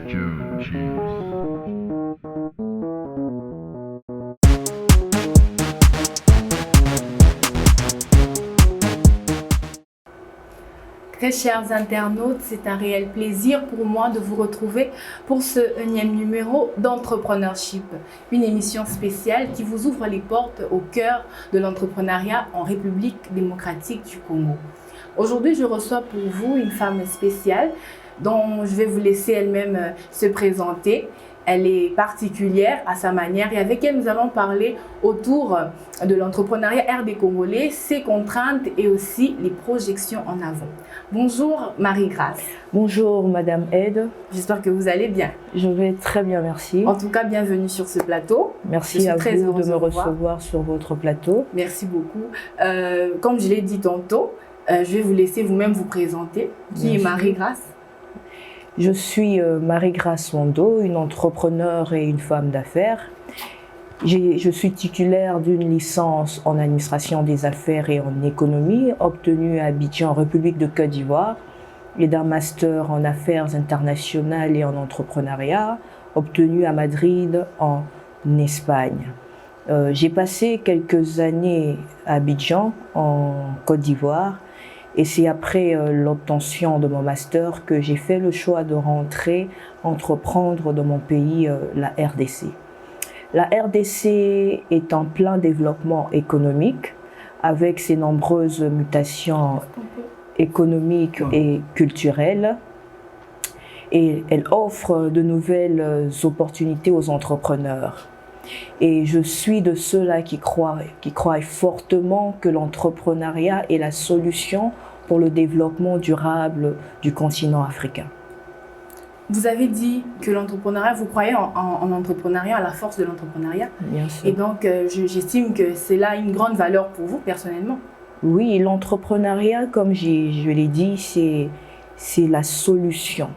Très chers internautes, c'est un réel plaisir pour moi de vous retrouver pour ce 1e numéro d'Entrepreneurship, une émission spéciale qui vous ouvre les portes au cœur de l'entrepreneuriat en République démocratique du Congo. Aujourd'hui, je reçois pour vous une femme spéciale dont je vais vous laisser elle-même se présenter. Elle est particulière à sa manière et avec elle, nous allons parler autour de l'entrepreneuriat RD congolais, ses contraintes et aussi les projections en avant. Bonjour Marie-Grâce. Bonjour Madame Ed. J'espère que vous allez bien. Je vais très bien, merci. En tout cas, bienvenue sur ce plateau. Merci à vous de me recevoir sur votre plateau. Merci beaucoup. Comme je l'ai dit tantôt, je vais vous laisser vous-même vous présenter. Qui est Marie-Grâce? Je suis Marie-Grâce Wando, une entrepreneure et une femme d'affaires. Je suis titulaire d'une licence en administration des affaires et en économie, obtenue à Abidjan, République de Côte d'Ivoire, et d'un master en affaires internationales et en entrepreneuriat, obtenu à Madrid, en Espagne. J'ai passé quelques années à Abidjan, en Côte d'Ivoire, et c'est après l'obtention de mon master que j'ai fait le choix de rentrer, entreprendre dans mon pays, la RDC. La RDC est en plein développement économique, avec ses nombreuses mutations économiques et culturelles. Et elle offre de nouvelles opportunités aux entrepreneurs. Et je suis de ceux-là qui croient fortement que l'entrepreneuriat est la solution pour le développement durable du continent africain. Vous avez dit que l'entrepreneuriat, vous croyez en l'entrepreneuriat, à la force de l'entrepreneuriat. Bien sûr. Et donc, j'estime que c'est là une grande valeur pour vous, personnellement. Oui, l'entrepreneuriat, comme je l'ai dit, c'est la solution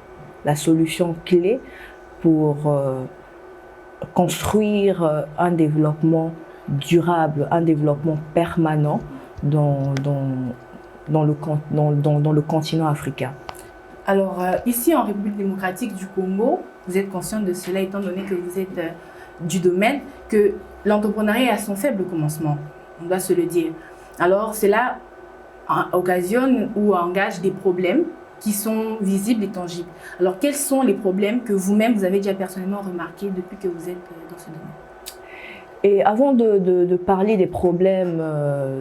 clé pour construire un développement durable, un développement permanent dans le continent africain. Alors, ici en République démocratique du Congo, vous êtes conscient de cela étant donné que vous êtes du domaine, que l'entrepreneuriat a son faible commencement, on doit se le dire. Alors, cela occasionne ou engage des problèmes qui sont visibles et tangibles. Alors, quels sont les problèmes que vous-même, vous avez déjà personnellement remarqués depuis que vous êtes dans ce domaine? Et avant de parler des problèmes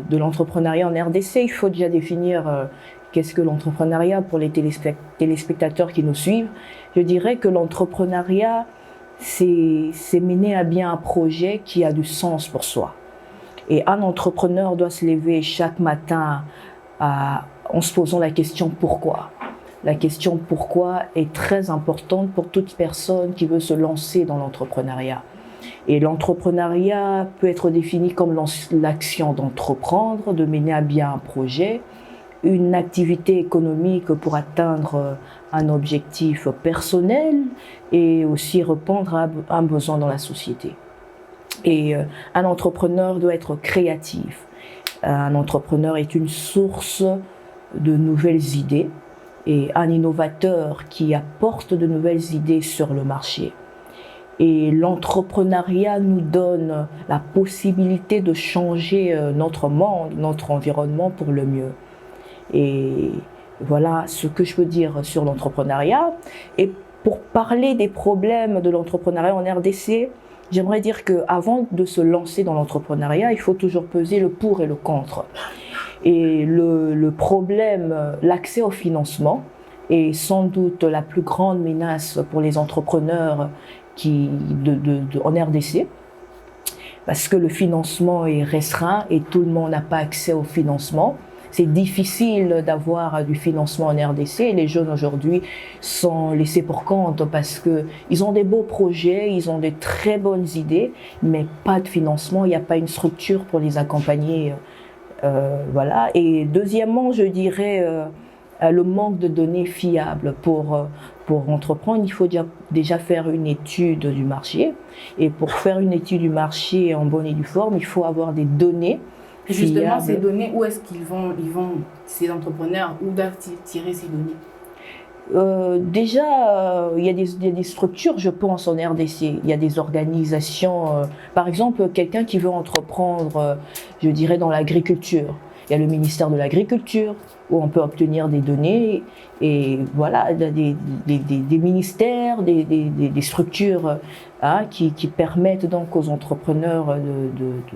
de l'entrepreneuriat en RDC, il faut déjà définir qu'est-ce que l'entrepreneuriat pour les téléspectateurs qui nous suivent. Je dirais que l'entrepreneuriat, c'est mener à bien un projet qui a du sens pour soi. Et un entrepreneur doit se lever chaque matin en se posant la question « pourquoi ?» La question « pourquoi » est très importante pour toute personne qui veut se lancer dans l'entrepreneuriat. Et l'entrepreneuriat peut être défini comme l'action d'entreprendre, de mener à bien un projet, une activité économique pour atteindre un objectif personnel et aussi répondre à un besoin dans la société. Et un entrepreneur doit être créatif. Un entrepreneur est une source de nouvelles idées et un innovateur qui apporte de nouvelles idées sur le marché. Et l'entrepreneuriat nous donne la possibilité de changer notre monde, notre environnement pour le mieux. Et voilà ce que je peux dire sur l'entrepreneuriat. Et pour parler des problèmes de l'entrepreneuriat en RDC, j'aimerais dire qu'avant de se lancer dans l'entrepreneuriat, il faut toujours peser le pour et le contre. Et le problème, l'accès au financement, est sans doute la plus grande menace pour les entrepreneurs en RDC, parce que le financement est restreint et tout le monde n'a pas accès au financement. C'est difficile d'avoir du financement en RDC et les jeunes aujourd'hui sont laissés pour compte parce qu'ils ont des beaux projets, ils ont des très bonnes idées, mais pas de financement, il n'y a pas une structure pour les accompagner. Voilà. Et deuxièmement, je dirais le manque de données fiables pour entreprendre. Il faut déjà faire une étude du marché. Et pour faire une étude du marché en bonne et due forme, il faut avoir des données. Justement, ces données, où est-ce qu'ils vont, ces entrepreneurs, où doivent-ils tirer ces données? Déjà, il y a des structures, je pense, en RDC. Il y a des organisations, par exemple, quelqu'un qui veut entreprendre, je dirais, dans l'agriculture. Il y a le ministère de l'Agriculture, où on peut obtenir des données. Et voilà, des ministères, des structures qui permettent donc aux entrepreneurs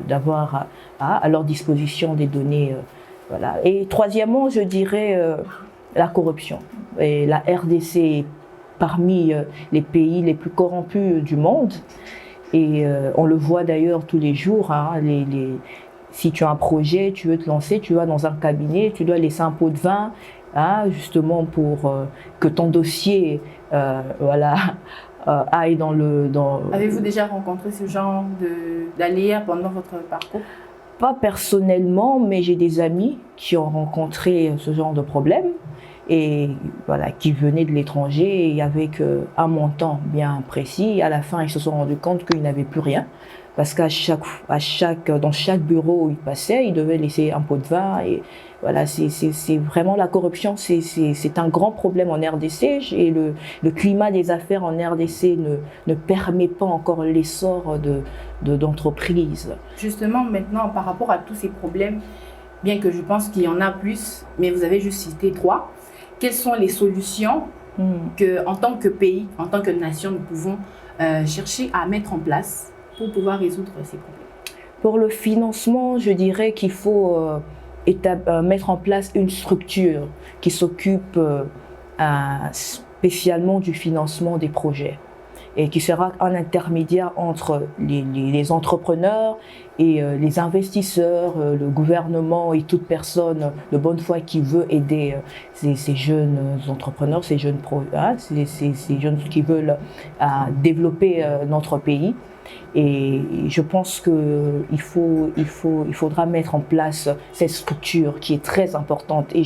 d'avoir à leur disposition des données. Voilà. Et troisièmement, je dirais la corruption. Et la RDC est parmi les pays les plus corrompus du monde. Et on le voit d'ailleurs tous les jours. Si tu as un projet, tu veux te lancer, tu vas dans un cabinet, tu dois laisser un pot de vin, justement pour que ton dossier aille dans le... Avez-vous déjà rencontré ce genre d'aléas pendant votre parcours? Pas personnellement, mais j'ai des amis qui ont rencontré ce genre de problème et voilà, qui venaient de l'étranger et avec un montant bien précis. À la fin, ils se sont rendus compte qu'ils n'avaient plus rien parce dans chaque bureau où ils passaient, ils devaient laisser un pot de vin. Et voilà, c'est vraiment la corruption, c'est un grand problème en RDC et le climat des affaires en RDC ne permet pas encore l'essor d'entreprises. Justement, maintenant, par rapport à tous ces problèmes, bien que je pense qu'il y en a plus, mais vous avez juste cité 3, quelles sont les solutions que, en tant que pays, en tant que nation, nous pouvons chercher à mettre en place pour pouvoir résoudre ces problèmes? Pour le financement, je dirais qu'il faut mettre en place une structure qui s'occupe spécialement du financement des projets et qui sera un intermédiaire entre les entrepreneurs et les investisseurs, le gouvernement et toute personne de bonne foi qui veut aider ces jeunes entrepreneurs, ces jeunes qui veulent développer notre pays. Et je pense qu'il faudra mettre en place cette structure qui est très importante. Et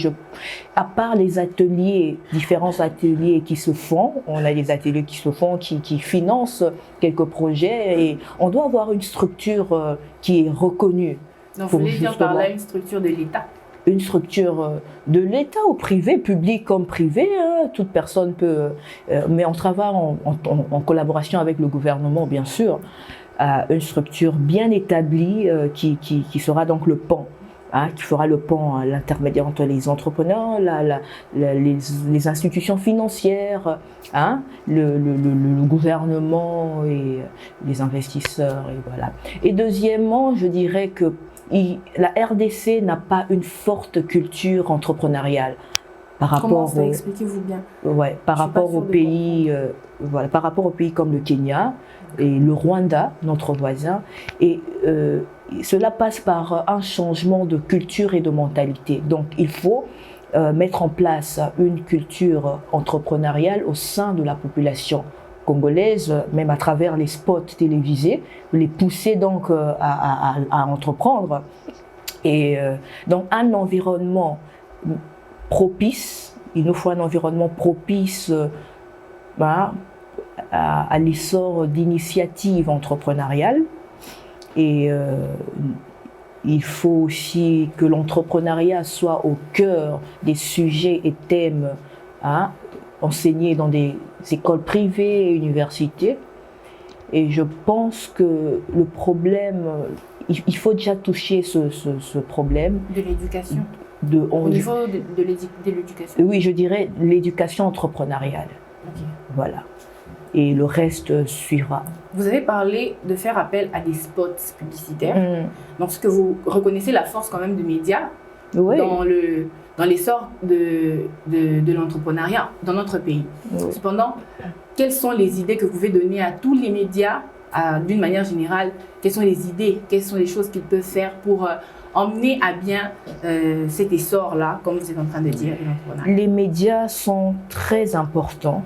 à part les ateliers, différents ateliers qui se font, on a des ateliers qui se font, qui financent quelques projets, et on doit avoir une structure qui est reconnue. Donc vous voulez dire par là une structure de l'État? Une structure de l'État ou privé, public comme privé, toute personne peut, mais on travaille en collaboration avec le gouvernement bien sûr, une structure bien établie qui sera donc le pont, qui fera le pont, l'intermédiaire entre les entrepreneurs, les institutions financières, le gouvernement et les investisseurs, et voilà. Et deuxièmement, je dirais que la RDC n'a pas une forte culture entrepreneuriale par rapport. Comment ça, expliquez-vous bien. Ouais, par rapport aux pays, par rapport aux pays comme le Kenya et le Rwanda, notre voisin, et cela passe par un changement de culture et de mentalité. Donc, il faut mettre en place une culture entrepreneuriale au sein de la population congolaise, même à travers les spots télévisés, les pousser donc à entreprendre. Et donc un environnement propice, il nous faut un environnement propice à l'essor d'initiatives entrepreneuriales. Et il faut aussi que l'entrepreneuriat soit au cœur des sujets et thèmes enseignés dans des écoles privées et universités. Et je pense que le problème, il faut déjà toucher ce problème. De l'éducation. Au niveau de l'éducation. Oui, je dirais l'éducation entrepreneuriale. Okay. Voilà. Et le reste suivra. Vous avez parlé de faire appel à des spots publicitaires. Donc, ce que vous reconnaissez la force quand même des médias dans l'essor de l'entrepreneuriat dans notre pays. Oui. Cependant, quelles sont les idées que vous pouvez donner à tous les médias, d'une manière générale? Quelles sont les idées, quelles sont les choses qu'ils peuvent faire pour emmener à bien cet essor-là, comme vous êtes en train de dire? Les médias sont très importants.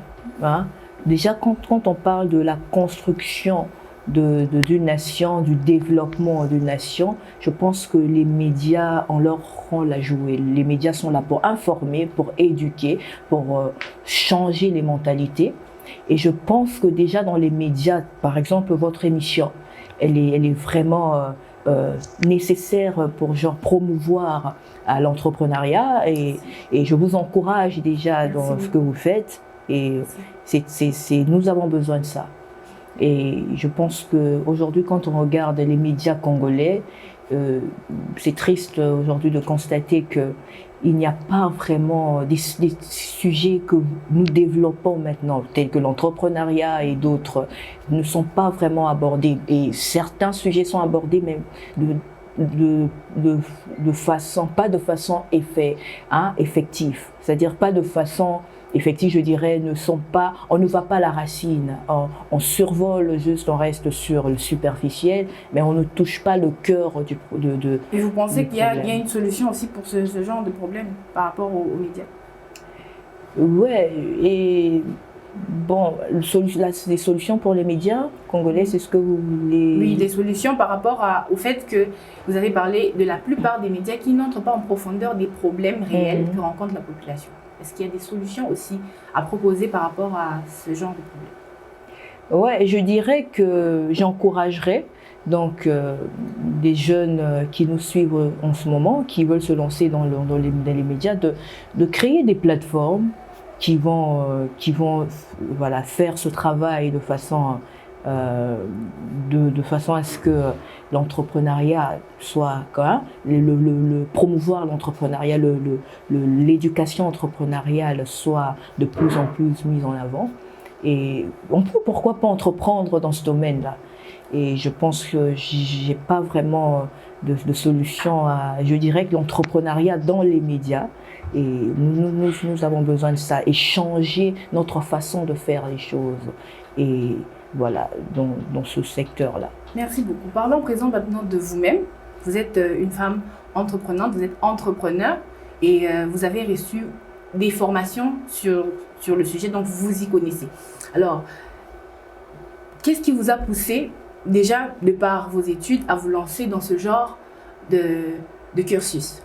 Déjà, quand on parle de la construction d'une nation, du développement d'une nation, je pense que les médias ont leur rôle à jouer. Les médias sont là pour informer, pour éduquer, pour changer les mentalités. Et je pense que déjà dans les médias, par exemple, votre émission, elle est vraiment nécessaires pour genre promouvoir à l'entrepreneuriat et je vous encourage déjà dans ce que vous faites et nous avons besoin de ça. Et je pense qu'aujourd'hui, quand on regarde les médias congolais, c'est triste aujourd'hui de constater qu'il n'y a pas vraiment des sujets que nous développons maintenant, tels que l'entrepreneuriat et d'autres, ne sont pas vraiment abordés. Et certains sujets sont abordés, mais de façon, pas de façon effective. C'est-à-dire pas de façon effective, je dirais, on ne va pas à la racine, on survole juste, on reste sur le superficiel, mais on ne touche pas le cœur Et vous pensez qu'il y a une solution aussi pour ce genre de problème par rapport aux médias? Ouais, et bon, les solutions pour les médias congolais, c'est ce que vous voulez... Oui, des solutions par rapport au fait que vous avez parlé de la plupart des médias qui n'entrent pas en profondeur des problèmes réels que rencontre la population. Est-ce qu'il y a des solutions aussi à proposer par rapport à ce genre de problème? Ouais, je dirais que j'encouragerais donc des jeunes qui nous suivent en ce moment, qui veulent se lancer dans les médias, de créer des plateformes qui vont voilà, faire ce travail de façon à ce que l'entrepreneuriat soit promouvoir l'entrepreneuriat, l'éducation entrepreneuriale soit de plus en plus mise en avant. Et on peut pourquoi pas entreprendre dans ce domaine-là. Et je pense que j'ai pas vraiment de solution je dirais que l'entrepreneuriat dans les médias, et nous avons besoin de ça, et changer notre façon de faire les choses. Et voilà, dans ce secteur-là. Merci beaucoup. Parlons à présent maintenant de vous-même. Vous êtes une femme entreprenante, vous êtes entrepreneur et vous avez reçu des formations sur le sujet, donc vous vous y connaissez. Alors, qu'est-ce qui vous a poussé, déjà de par vos études, à vous lancer dans ce genre de cursus?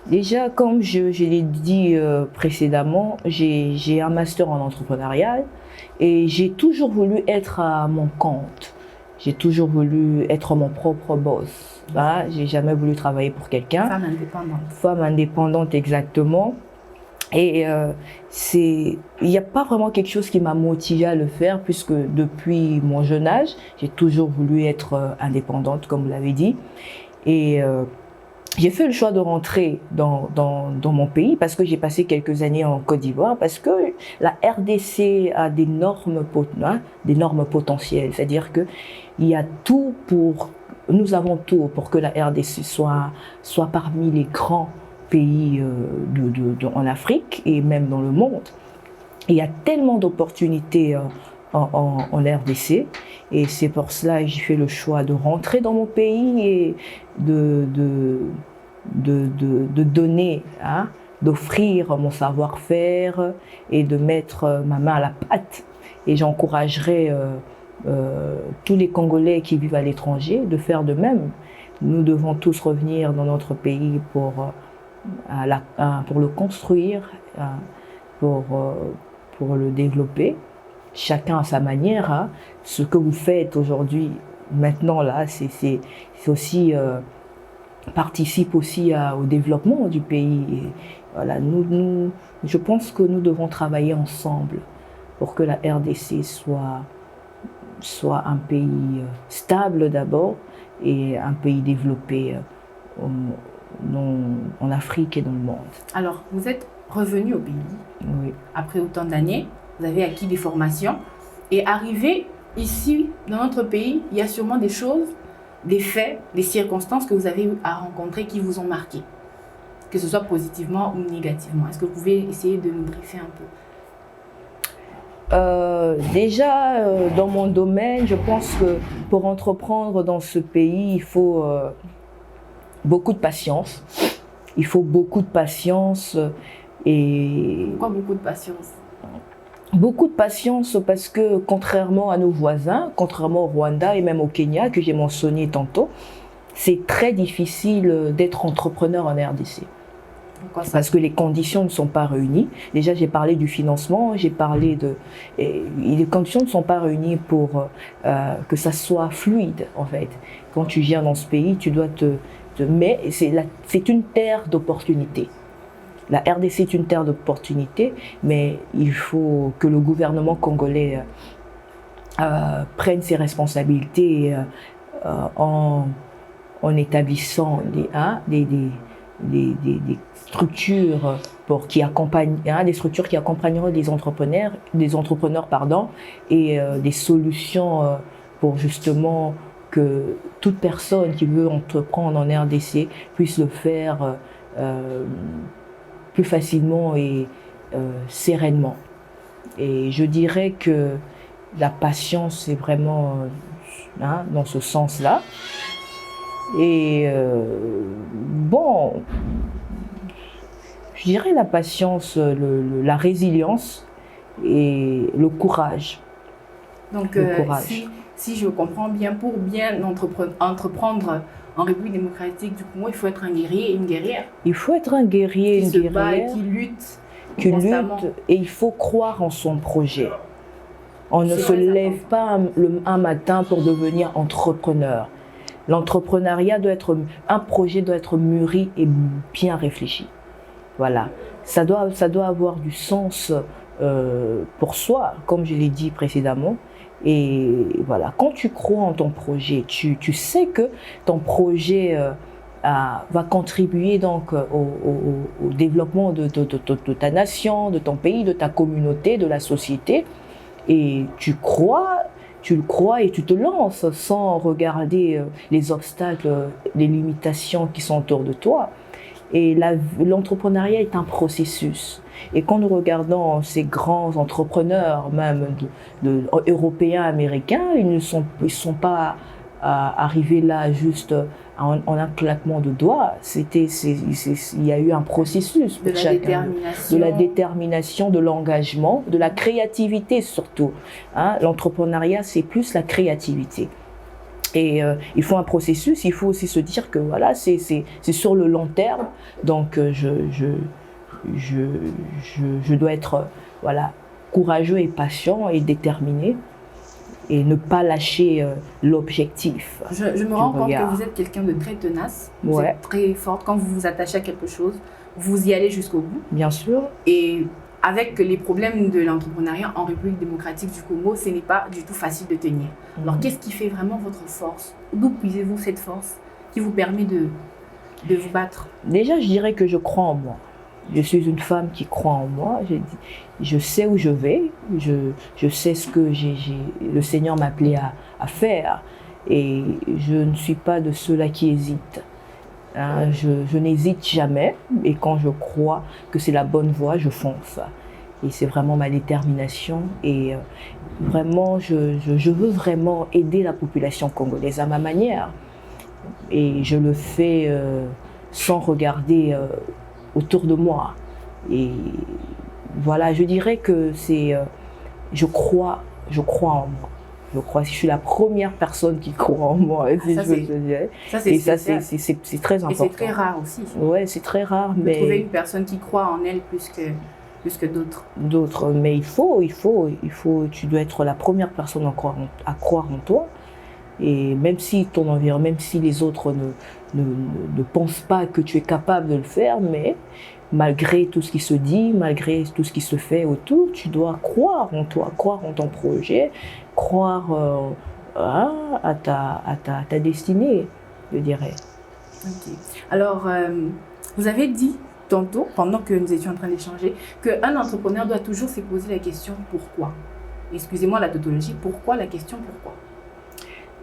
Déjà, comme je l'ai dit précédemment, j'ai un master en entrepreneuriat et j'ai toujours voulu être à mon compte. J'ai toujours voulu être mon propre boss. J'ai jamais voulu travailler pour quelqu'un. Femme indépendante. Femme indépendante, exactement. Et il n'y a pas vraiment quelque chose qui m'a motivée à le faire, puisque depuis mon jeune âge, j'ai toujours voulu être indépendante, comme vous l'avez dit. Et j'ai fait le choix de rentrer dans mon pays parce que j'ai passé quelques années en Côte d'Ivoire, parce que la RDC a d'énormes potentiels. C'est-à-dire que nous avons tout pour que la RDC soit parmi les grands pays en Afrique et même dans le monde. Et il y a tellement d'opportunités en RDC, et c'est pour cela que j'ai fait le choix de rentrer dans mon pays et de donner, d'offrir mon savoir-faire et de mettre ma main à la pâte. Et j'encouragerais tous les Congolais qui vivent à l'étranger de faire de même. Nous devons tous revenir dans notre pays pour le construire, pour le développer, chacun à sa manière. Ce que vous faites aujourd'hui, maintenant là, c'est aussi participe aussi au développement du pays. Et voilà, je pense que nous devons travailler ensemble pour que la RDC soit un pays stable d'abord et un pays développé en Afrique et dans le monde. Alors, vous êtes revenu au pays. Oui. Après autant d'années, vous avez acquis des formations et arrivé ici, dans notre pays, il y a sûrement des choses, des faits, des circonstances que vous avez eu à rencontrer qui vous ont marqué, que ce soit positivement ou négativement. Est-ce que vous pouvez essayer de nous briefer un peu? Déjà, dans mon domaine, je pense que pour entreprendre dans ce pays, il faut beaucoup de patience. Il faut beaucoup de patience. Et pourquoi beaucoup de patience? Beaucoup de patience parce que contrairement à nos voisins, contrairement au Rwanda et même au Kenya que j'ai mentionné tantôt, c'est très difficile d'être entrepreneur en RDC. Pourquoi ça? Parce que les conditions ne sont pas réunies. Déjà, j'ai parlé du financement, j'ai parlé de... Et les conditions ne sont pas réunies pour que ça soit fluide, en fait. Quand tu viens dans ce pays, tu dois mais c'est une terre d'opportunités. La RDC est une terre d'opportunités, mais il faut que le gouvernement congolais prenne ses responsabilités en établissant des structures qui accompagnent, des structures qui accompagneront des entrepreneurs pardon, et des solutions pour justement que toute personne qui veut entreprendre en RDC puisse le faire plus facilement et sereinement. Et je dirais que la patience c'est vraiment dans ce sens-là. Et bon, je dirais la patience, la résilience et le courage. Donc, si je comprends bien, pour bien entreprendre en République démocratique du Congo, il faut être un guerrier et une guerrière. Il faut être un guerrier et une guerrière. Qui se bat et qui lutte. Qui lutte, et il faut croire en son projet. On ne se lève pas un matin pour devenir entrepreneur. L'entrepreneuriat un projet doit être mûri et bien réfléchi. Voilà. Ça doit avoir du sens pour soi, comme je l'ai dit précédemment. Et voilà, quand tu crois en ton projet, tu sais que ton projet va contribuer donc au développement de ta nation, de ton pays, de ta communauté, de la société. Et tu le crois et tu te lances sans regarder les obstacles, les limitations qui sont autour de toi. Et l'entrepreneuriat est un processus. Et quand nous regardons ces grands entrepreneurs, même européens, américains, ils ne sont pas arrivés là juste en un claquement de doigts. Il y a eu un processus pour chacun. De la détermination, de l'engagement, de la créativité surtout. L'entrepreneuriat, c'est plus la créativité. Et il faut un processus, il faut aussi se dire que voilà, c'est sur le long terme. Donc je dois être courageux et patient et déterminé et ne pas lâcher l'objectif. Je me rends compte que vous êtes quelqu'un de très tenace, vous êtes très forte. Quand vous vous attachez à quelque chose, vous y allez jusqu'au bout. Bien sûr. Et avec les problèmes de l'entrepreneuriat en République démocratique du Congo, ce n'est pas du tout facile de tenir. Alors, qu'est-ce qui fait vraiment votre force? D'où puisez-vous cette force qui vous permet de vous battre? Déjà, je dirais que je crois en moi. Je suis une femme qui croit en moi. Je sais où je vais. Je sais ce que le Seigneur m'a appelé à faire. Et je ne suis pas de ceux-là qui hésitent. Je n'hésite jamais. Et quand je crois que c'est la bonne voie, je fonce. Et c'est vraiment ma détermination. Et vraiment, je veux vraiment aider la population congolaise à ma manière. Et je le fais sans regarder autour de moi. Et voilà, je dirais que je crois en moi. Je suis la première personne qui croit en moi. C'est très important. Et c'est très rare aussi. Ouais, c'est très rare. De trouver une personne qui croit en elle plus que d'autres. D'autres, mais tu dois être la première personne à croire en toi. Et même si ton environnement, même si les autres ne pensent pas que tu es capable de le faire, mais malgré tout ce qui se dit, malgré tout ce qui se fait autour, tu dois croire en toi, croire en ton projet, croire à ta destinée, je dirais. Okay. Alors, vous avez dit tantôt, pendant que nous étions en train d'échanger, qu'un entrepreneur doit toujours se poser la question « pourquoi ?» Excusez-moi la tautologie, pourquoi la question « pourquoi ?»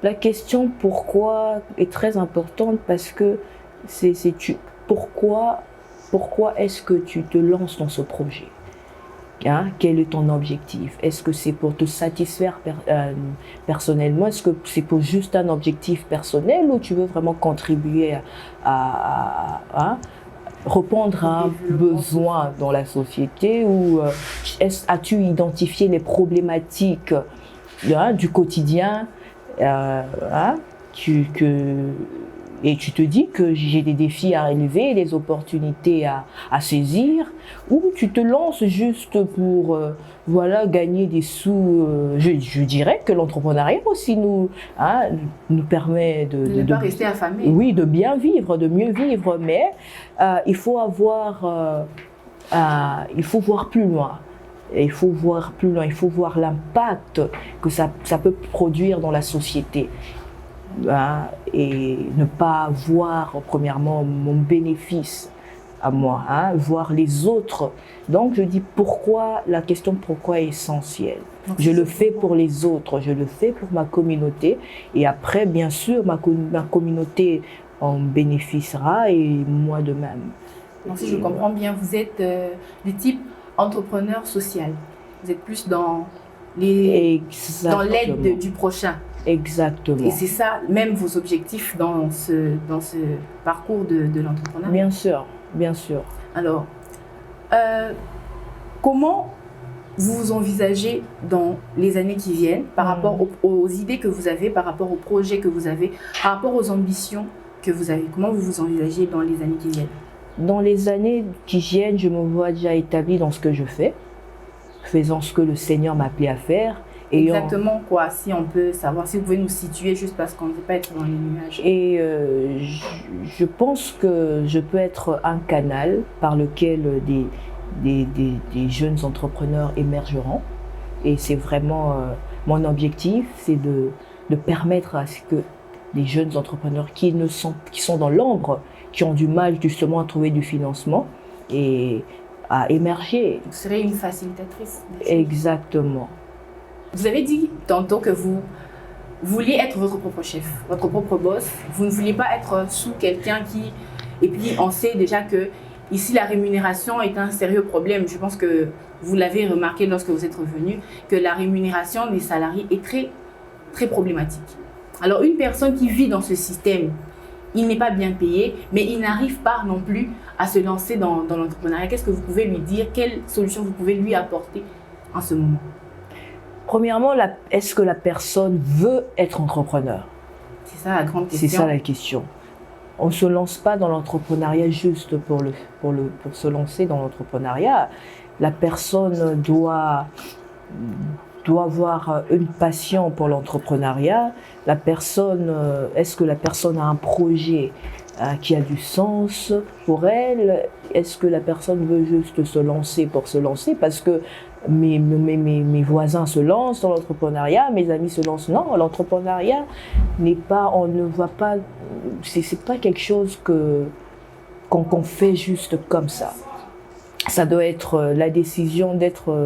La question « pourquoi » est très importante parce que pourquoi est-ce que tu te lances dans ce projet? Quel est ton objectif? Est-ce que c'est pour te satisfaire personnellement? Est-ce que c'est pour juste un objectif personnel ou tu veux vraiment contribuer à répondre à un besoin dans la société? Ou as-tu identifié les problématiques du quotidien et tu te dis que j'ai des défis à relever, des opportunités à saisir, ou tu te lances juste pour voilà, gagner des sous. Je dirais que l'entrepreneuriat aussi nous permet De ne pas rester affamé. Oui, de bien vivre, de mieux vivre, mais il faut voir plus loin. Et il faut voir plus loin, il faut voir l'impact que ça peut produire dans la société. Et ne pas voir premièrement mon bénéfice à moi, voir les autres. Donc je dis pourquoi, la question pourquoi est essentielle. Donc, je le fais pour les autres, je le fais pour ma communauté, et après bien sûr ma communauté en bénéficiera et moi de même. Donc si je comprends bien, vous êtes du type entrepreneur social. Vous êtes plus dans l'aide du prochain. Exactement. Et c'est ça, même vos objectifs dans ce parcours de l'entrepreneuriat. Bien sûr, bien sûr. Alors, comment vous vous envisagez dans les années qui viennent par rapport aux idées que vous avez, par rapport aux projets que vous avez, par rapport aux ambitions que vous avez? Comment vous vous envisagez dans les années qui viennent? Dans les années qui viennent, je me vois déjà établie dans ce que je fais, faisant ce que le Seigneur m'a appelé à faire. Exactement quoi, si on peut savoir, si vous pouvez nous situer juste parce qu'on ne veut pas être dans les nuages. Et je pense que je peux être un canal par lequel des jeunes entrepreneurs émergeront. Et c'est vraiment mon objectif, c'est de permettre à ce que des jeunes entrepreneurs qui sont dans l'ombre, qui ont du mal justement à trouver du financement et à émerger. Vous serez une facilitatrice. Exactement. Vous avez dit tantôt que vous vouliez être votre propre chef, votre propre boss. Vous ne vouliez pas être sous quelqu'un qui... Et puis on sait déjà que ici la rémunération est un sérieux problème. Je pense que vous l'avez remarqué lorsque vous êtes revenu, que la rémunération des salariés est très, très problématique. Alors une personne qui vit dans ce système, il n'est pas bien payé, mais il n'arrive pas non plus à se lancer dans l'entrepreneuriat. Qu'est-ce que vous pouvez lui dire? Quelle solution vous pouvez lui apporter en ce moment? Premièrement, est-ce que la personne veut être entrepreneur? C'est ça la grande question. C'est ça la question. On ne se lance pas dans l'entrepreneuriat juste pour se lancer dans l'entrepreneuriat. La personne doit avoir une passion pour l'entrepreneuriat. Est-ce que la personne a un projet qui a du sens pour elle? Est-ce que la personne veut juste se lancer pour se lancer? Parce que mes voisins se lancent dans l'entrepreneuriat, mes amis se lancent. Non, l'entrepreneuriat n'est pas, on ne voit pas, c'est pas quelque chose qu'on fait juste comme ça. Ça doit être, la décision d'être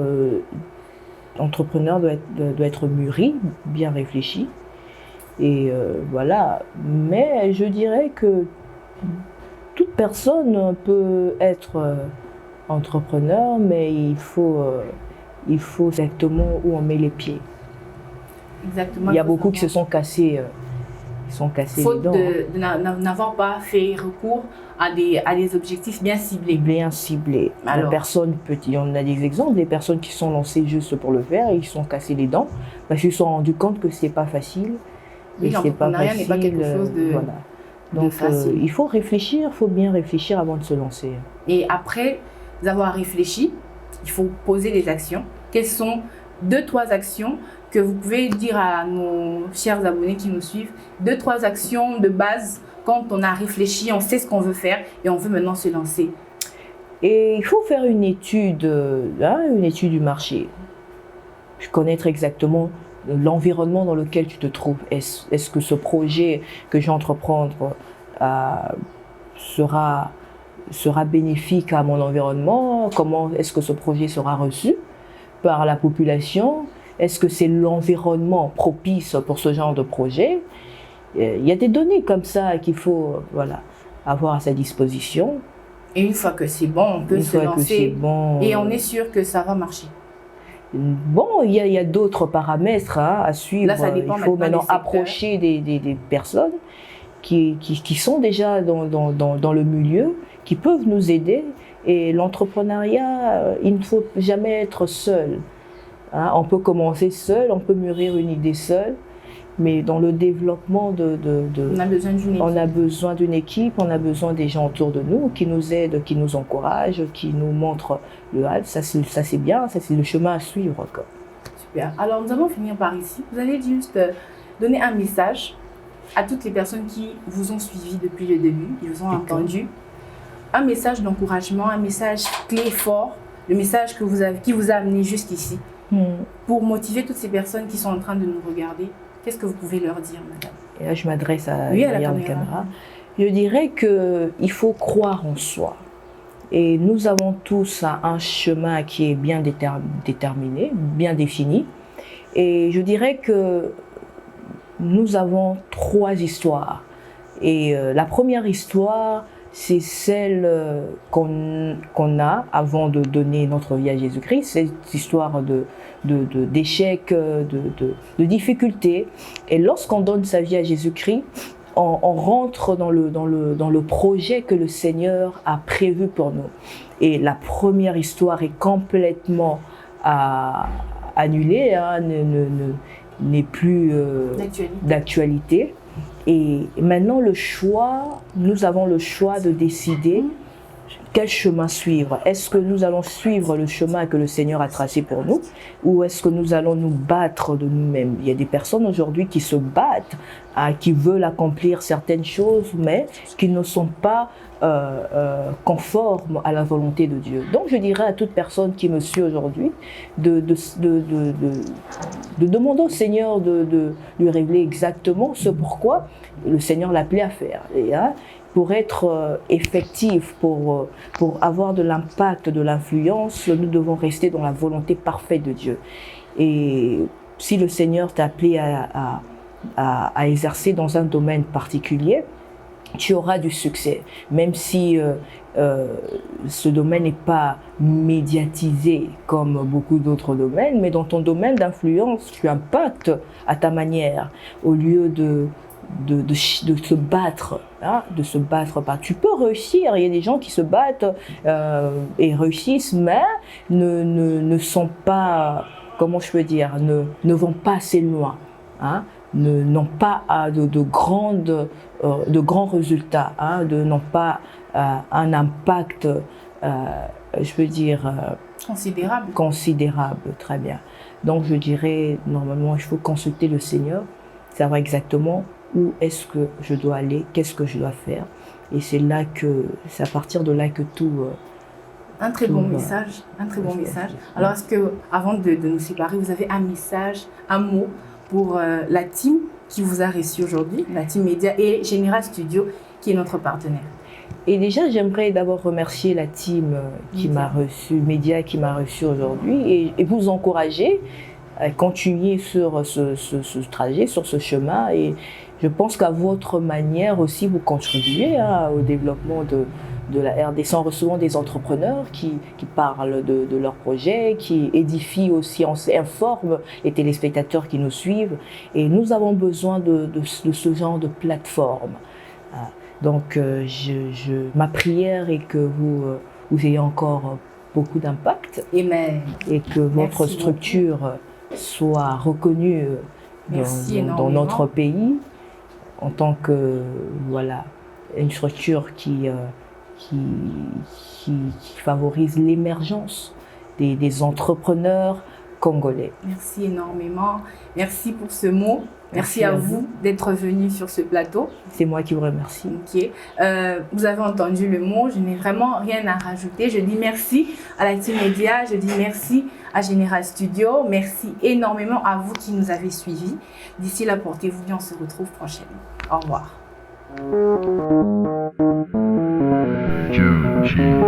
entrepreneur doit être mûrie, bien réfléchie. Et voilà. Mais je dirais que toute personne peut être entrepreneur, mais il faut exactement où on met les pieds. Exactement. Il y a beaucoup qui se sont cassés, faute les dents. de n'avoir pas fait recours à des objectifs bien ciblés. Bien ciblés. Alors, la personne on a des exemples, des personnes qui sont lancées juste pour le faire et ils se sont cassés les dents parce qu'ils se sont rendus compte que c'est pas facile. Oui, l'entrepreneuriat n'est pas quelque chose de, voilà. Donc, facile. Il faut réfléchir, il faut bien réfléchir avant de se lancer. Et après avoir réfléchi, il faut poser des actions. Quelles sont 2-3 actions que vous pouvez dire à nos chers abonnés qui nous suivent? 2-3 actions de base quand on a réfléchi, on sait ce qu'on veut faire et on veut maintenant se lancer. Et il faut faire une étude du marché. Connaître exactement l'environnement dans lequel tu te trouves. Est-ce que ce projet que je vais entreprendre sera bénéfique à mon environnement? Comment est-ce que ce projet sera reçu par la population? Est-ce que c'est l'environnement propice pour ce genre de projet? Il y a des données comme ça qu'il faut avoir à sa disposition. Et une fois que c'est bon, on peut se lancer et on est sûr que ça va marcher. Bon, il y a d'autres paramètres à suivre. Là, ça dépend. Il faut maintenant approcher des personnes qui sont déjà dans le milieu, qui peuvent nous aider. Et l'entrepreneuriat, il ne faut jamais être seul. On peut commencer seul, on peut mûrir une idée seul. mais dans le développement On a besoin d'une équipe. On a besoin d'une équipe, on a besoin des gens autour de nous qui nous aident, qui nous encouragent, qui nous montrent le hall. Ça c'est bien, ça c'est le chemin à suivre, quoi. Super. Alors nous allons finir par ici. Vous allez juste donner un message à toutes les personnes qui vous ont suivi depuis le début, qui vous ont entendu. Un message d'encouragement, un message clé fort, le message qui vous a amené jusqu'ici. Pour motiver toutes ces personnes qui sont en train de nous regarder. Qu'est-ce que vous pouvez leur dire, madame? Et là, je m'adresse à la caméra. Je dirais qu'il faut croire en soi. Et nous avons tous un chemin qui est bien déterminé, bien défini. Et je dirais que nous avons 3 histoires. Et la première histoire, c'est celle qu'on a avant de donner notre vie à Jésus-Christ, cette histoire d'échecs, de difficultés. Et lorsqu'on donne sa vie à Jésus-Christ, on rentre dans le projet que le Seigneur a prévu pour nous. Et la première histoire est complètement annulée, hein, n'est plus d'actualité. Et maintenant, nous avons le choix de décider quel chemin suivre. Est-ce que nous allons suivre le chemin que le Seigneur a tracé pour nous, ou est-ce que nous allons nous battre de nous-mêmes? Il y a des personnes aujourd'hui qui se battent, qui veulent accomplir certaines choses, mais qui ne sont pas conformes à la volonté de Dieu. Donc je dirais à toute personne qui me suit aujourd'hui de demander au Seigneur de lui révéler exactement ce pourquoi le Seigneur l'a appelé à faire. Et, pour être effectif, pour avoir de l'impact, de l'influence, nous devons rester dans la volonté parfaite de Dieu. Et si le Seigneur t'a appelé à exercer dans un domaine particulier, tu auras du succès, même si ce domaine n'est pas médiatisé comme beaucoup d'autres domaines, mais dans ton domaine d'influence, tu impactes à ta manière, au lieu de se battre, hein, Tu peux réussir, il y a des gens qui se battent et réussissent, mais ne sont pas, comment je peux dire, ne vont pas assez loin, hein, n'ont pas de grands résultats, hein, n'ont pas un impact, je veux dire, considérable, très bien. Donc je dirais, normalement, il faut consulter le Seigneur, savoir exactement où est-ce que je dois aller, qu'est-ce que je dois faire. Et c'est à partir de là que tout... Un très bon message. Alors, est-ce que, avant de nous séparer, vous avez un message, un mot pour la team qui vous a reçu aujourd'hui, la team Média et Général Studio, qui est notre partenaire? Et déjà, j'aimerais d'abord remercier la team Média qui m'a reçu aujourd'hui et vous encourager à continuer sur ce trajet, sur ce chemin. Et je pense qu'à votre manière aussi, vous contribuez au développement de la RDC en recevant des entrepreneurs qui parlent de leurs projets, qui édifient aussi, informent les téléspectateurs qui nous suivent. Et nous avons besoin de ce genre de plateforme. Donc, ma prière est que vous ayez encore beaucoup d'impact. Amen. Et que votre structure soit reconnue dans notre pays en tant que une structure qui favorise l'émergence des entrepreneurs congolais. Merci énormément. Merci pour ce mot. Merci à vous d'être venu sur ce plateau. C'est moi qui vous remercie. Ok. Vous avez entendu le mot, je n'ai vraiment rien à rajouter. Je dis merci à la team Média, je dis merci à Général Studio. Merci énormément à vous qui nous avez suivis. D'ici là, portez-vous bien, on se retrouve prochainement. Au revoir. Cheers.